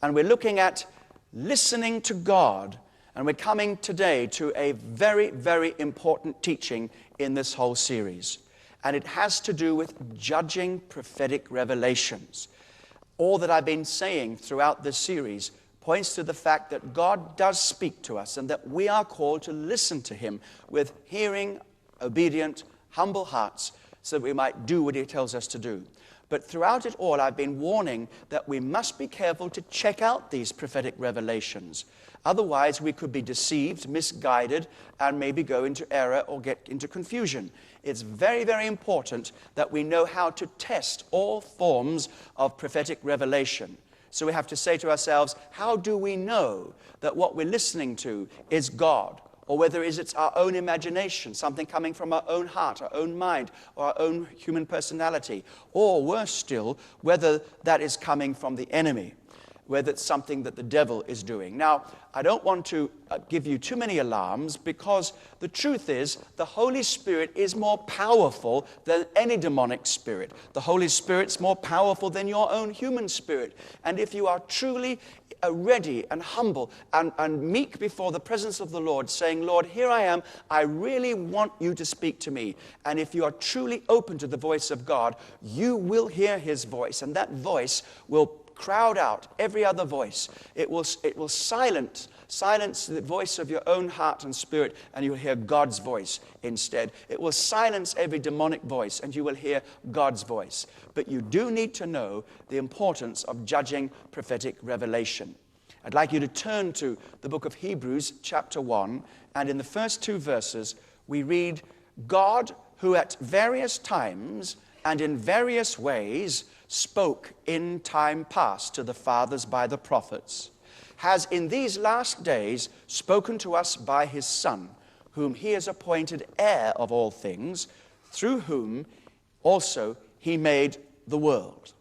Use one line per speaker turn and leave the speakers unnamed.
And we're looking at listening to God. And we're coming today to a very, very important teaching in this whole series. And it has to do with judging prophetic revelations. All that I've been saying throughout this series points to the fact that God does speak to us and that we are called to listen to Him with hearing, obedient, humble hearts so that we might do what He tells us to do. But throughout it all, I've been warning that we must be careful to check out these prophetic revelations. Otherwise, we could be deceived, misguided, and maybe go into error or get into confusion. It's very, very important that we know how to test all forms of prophetic revelation. So we have to say to ourselves, how do we know that what we're listening to is God? Or whether it's our own imagination, something coming from our own heart, our own mind, or our own human personality. Or worse still, whether that is coming from the enemy, whether it's something that the devil is doing. Now, I don't want to give you too many alarms, because the truth is the Holy Spirit is more powerful than any demonic spirit. The Holy Spirit's more powerful than your own human spirit. And if you are truly ready and humble and meek before the presence of the Lord, saying, Lord, here I am, I really want you to speak to me. And if you are truly open to the voice of God, you will hear His voice, and that voice will crowd out every other voice. It will silence the voice of your own heart and spirit, and you'll hear God's voice instead. It will silence every demonic voice, and you will hear God's voice. But you do need to know the importance of judging prophetic revelation. I'd like you to turn to the book of Hebrews, chapter 1, and in the first 2 verses, we read, God, who at various times and in various ways spoke in time past to the fathers by the prophets, has in these last days spoken to us by His Son, whom He has appointed heir of all things, through whom also He made the world.